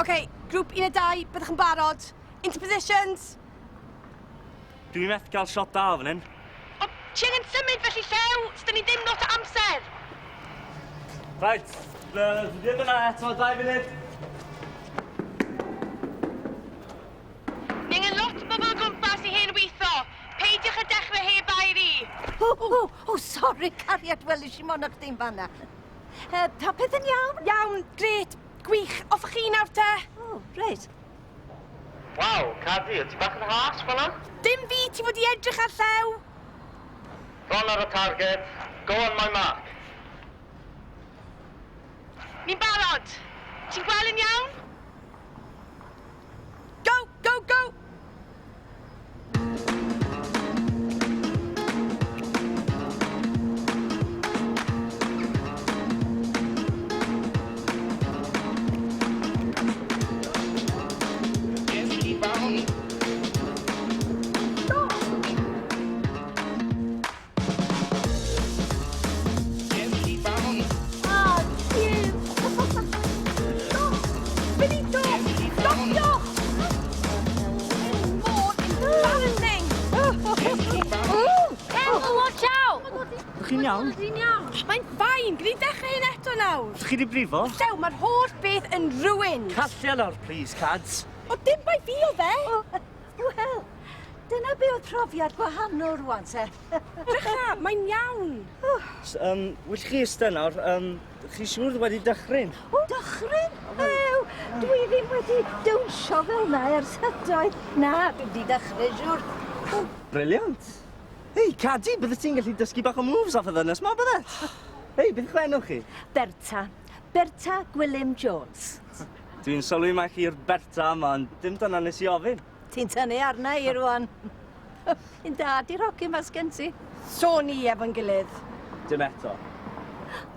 OK, grŵp 1 a 2, byddwch yn barod. Into positions. Dwi'n methu cael shot da fan hyn. O, ti angen symud felly llew, sdyn ni ddim lot o amser. Right, ddim yna eto, 2 munud. Ni angen lot o bobl o gwmpas i hen weitho. Peidiwch â dechrau heb air i. O, sori, cariad, welis i mon o'ch dim fanna. Ta peth yn iawn? Iawn, gret, gwych. Offach chi nawr te? O, reit. Waw, Cadi, ti bach yn has fel yna? Dim fi ti fod i edrych ar llew. Ron ar y target. Go on my mark. Ni'n barod. Ti'n gweld yn iawn? Go, go, go! Chi'n iawn? Mae'n ffain, gyd i dechrau hyn eto nawr. Ydych chi di brifo? Llew, mae'r holl beth yn rwyn. Callia lawr, please, Cads. O, dim bai fi o fe. Wel, dyna be oedd profiad gwahanol rwan, te. Drycha, mae'n iawn. Wyll chi ystod nawr, chi siŵr wedi dychryn? O, dychryn? Ew, dwi ddim wedi dawnsio fel na ers hydoedd. Na, dwi wedi dechrau, siŵr. Briliant. Hei, Cadi, bydde ti'n gallu dysgu bach o moves off y ddynes ma, bydde? Hei, beth chwenwch chi? Berta. Berta Gwilym Jones. Dwi'n sylwi mae chi'r Berta yma, ond dim dyna nes i ofyn. Ti'n tynnu arna i rwan. Yn dad i'r hogyn mas gen ti. So ni efo'n gilydd. Dim eto.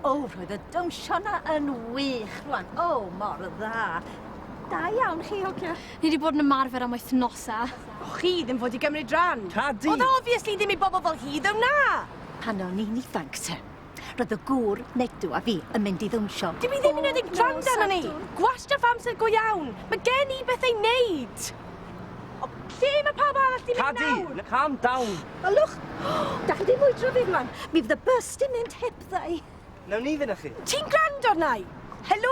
O, roedd y dawnsio na yn wych rwan. O, mor dda. Da iawn chi, hogia. Ni wedi bod yn ymarfer am wythnosa. O, chi ddim fod i gymryd rhan. Cadi! Oedd obviously ddim i bobl fel hi, ddew na. Pan o'n i'n ifanc te, roedd y gŵr Nedw a fi yn mynd i ddawnsio. Dim i ddim yn edrych drand arno ni. Gwastraff amser go iawn. Mae gen i beth ei wneud. O, lle mae pawb arall di mynd nawr? Cadi, calm down. Olwch, da chi di mwydro fi rwan. Mi fydd y bus di mynd heb ddau. Nawn ni fynd â chi. Ti'n gwrando arnau? Helo,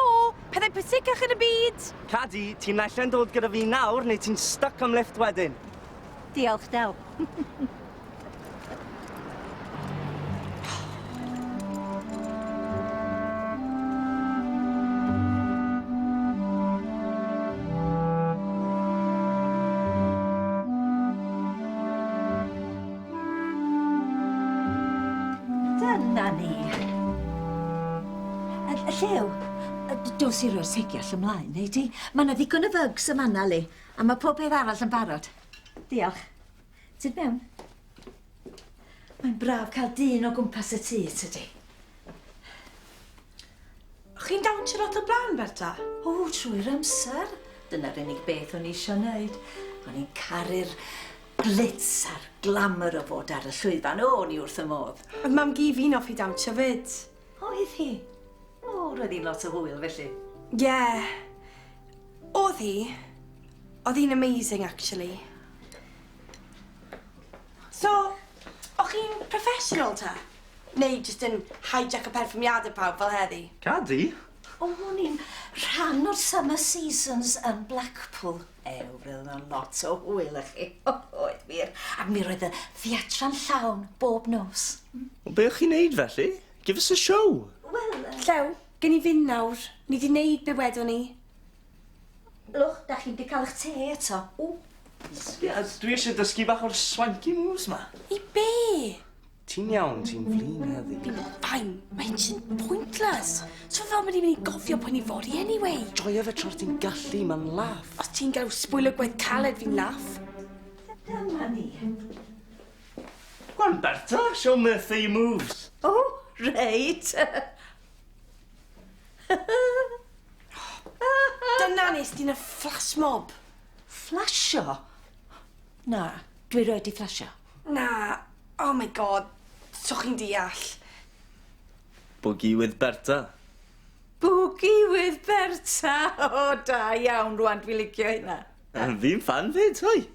pethau pwysicach yn y byd. Cadi, ti'n naill yn dod gyda fi nawr, neu ti'n stuck am lift wedyn? Diolch, Del. Dyna ni. Llew, dos i roi'r segiall ymlaen, neu di? Mae yna ddigon o fygs yma na li, a mae pob beth arall yn barod. Diolch. Ti'n mewn? Mae'n braf cael dyn o gwmpas y tŷ, tydi. Chi'n dawnsio lot o blaen, Berta? O, trwy'r amser. Dyna'r unig beth o'n i eisiau wneud. O'n i'n caru'r glitz a'r glamour o fod ar y llwyfan. O, ni wrth y modd. Oedd mam gi fi'n offi dawnsio fyd. Oedd hi? O, roedd hi'n lot o hwyl, felly. Yeah. Oedd hi. Oedd hi'n amazing, actually. So, o'ch chi'n professional ta? Neu jyst yn hijack y perfformiadau pawb fel heddi? Cadi? O, o'n i'n rhan o'r summer seasons yn Blackpool. Ew, roedd yna lot o hwyl i chi. Oedd wir. Ac mi roedd y theatra'n llawn bob nos. Be o'ch chi'n neud felly? Give us a show. Wel, Llew, gen i fynd nawr. Ni di wneud be wedon ni. lwch, da chi wedi cael eich te eto. O, Dwi eisiau dysgu bach o'r swanky moves ma. I be? Ti'n iawn, ti'n flin heddi. Fi'n ffain, mae'n just pointless. So fel mae di mynd i gofio pwy ni fod i anyway. Joio fe tro'r ti'n gallu, ma'n laff. Os ti'n gael sbwylo gwaith caled fi'n laff. dyma ni. Go on, Berta, show Mertha your moves. O, reit. Dyna nes di'n y flash mob. Flasio? Na, dwi roed i flasio. Na, oh my god, so chi'n deall. Boogie with Berta. Boogie with Berta. O, da iawn, rwan, dwi'n licio hynna. Fi'n fan fyd, hoi.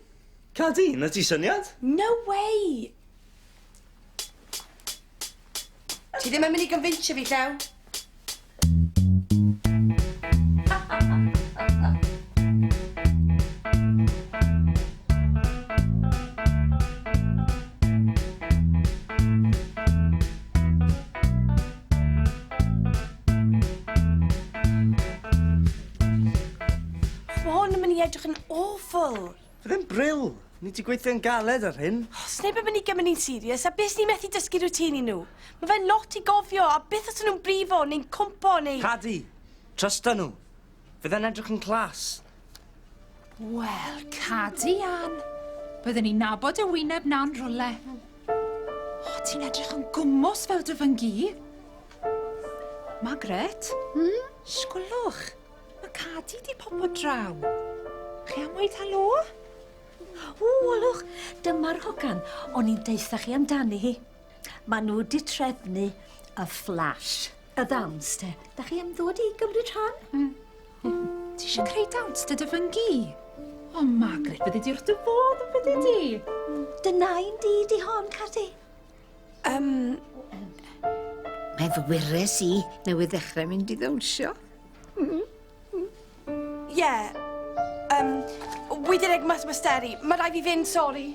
Cadi, na ti syniad? No way! Ti ddim yn mynd i gonfinsio fi, llaw? Hwn yn mynd i edrych yn awful. Fydd e'n bril. Ni ti gweithio'n galed ar hyn. Sneb yn mynd i gymryd ni'n serious, a beth ni methu dysgu rwtini nhw? Mae fe'n lot i gofio, a beth os nhw'n brifo, neu'n cwmpo, neu... Cadi, trysta nhw. Fydd e'n edrych yn clas. Wel, cadi, Ann. Byddwn ni'n nabod y wyneb na'n rwle. O, ti'n edrych yn gwmws fel dy fy ngi. Margaret? Sgwlwch. Mae cadi di popo draw. Chi am weid halo? O, olwch, dyma'r hogan. O'n i'n deitha chi amdani hi. Ma' nhw di trefnu y flash, y ddawns, te. Da chi am ddod i gymryd rhan? Ti eisiau creu dawns dy fy ngi? O, Margaret, bydde di wrth dy fodd yn bydde di? Dyna i'n di di hon, Cadi. Mae fy wyres i newydd ddechrau mynd i ddawnsio. Ie. Wyddyn mas mysteri. Mae rai fi fynd, sori.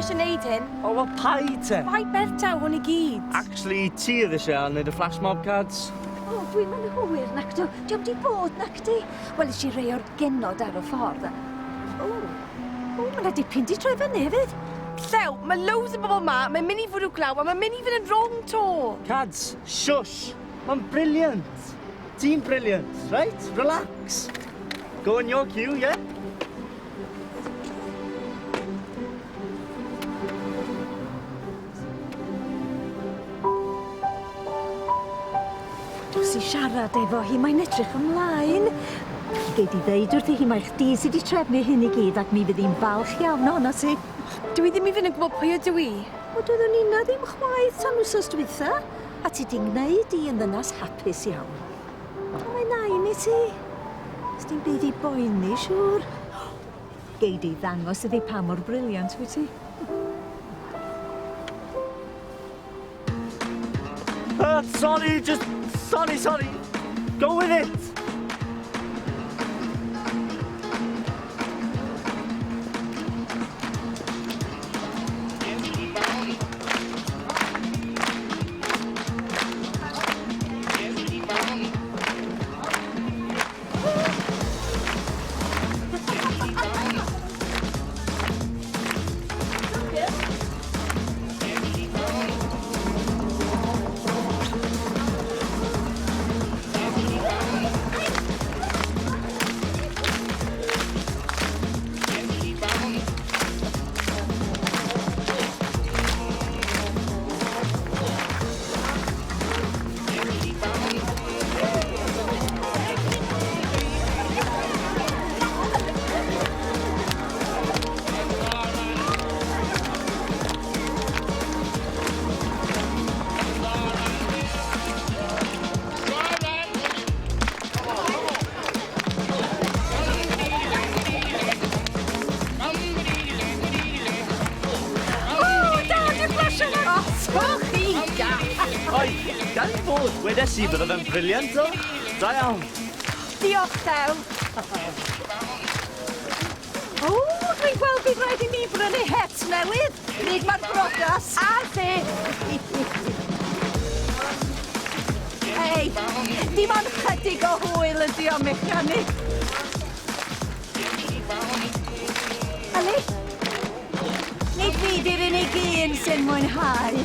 Eisiau neud hyn. O, wel, paid te. Pai Berta hwn i gyd. Actually, ti oedd eisiau wneud y flash mob cards. O, dwi'n mynd hwyr, nac do. Diolch di bod, nac di. Wel, ys i rei o'r genod ar y ffordd. O, mae'n dipyn di troi fyny hefyd. Llew, mae loads o bobl ma, mae'n mynd i fwrw glaw, a mae'n mynd i fynd yn wrong to. Cads, shush. Mae'n brilliant. Ti'n brilliant, right? Relax. Go on your cue, yeah? Dos i siarad efo hi, mae'n edrych ymlaen. Gei di ddeud wrthi hi mae chdi sydd wedi trefnu hyn i gyd ac mi fydd hi'n falch iawn o'na ti. Dwi ddim i fynd yn gwybod pwy ydw i. O, doeddwn ni'na ddim chwaith tan wsos dwytha, a ti di gwneud i yn ddynas hapus iawn. Mae'n nain i ti. Os ti'n byd i boeni, siŵr. Gei di ddangos iddi pa mor briliant wyt ti. Sorry, just... Sorry. Go with it. Gan i bod, wedes i bydde fe'n briliant o. Da iawn. Diolch, Llew. O, dwi'n gweld bydd rhaid i mi brynu het newydd. Nid mae'r brodas. A thi. Hei, dim ond chydig o hwyl ydi o mechanig. Ali? Nid fi di'r unig un sy'n mwynhau.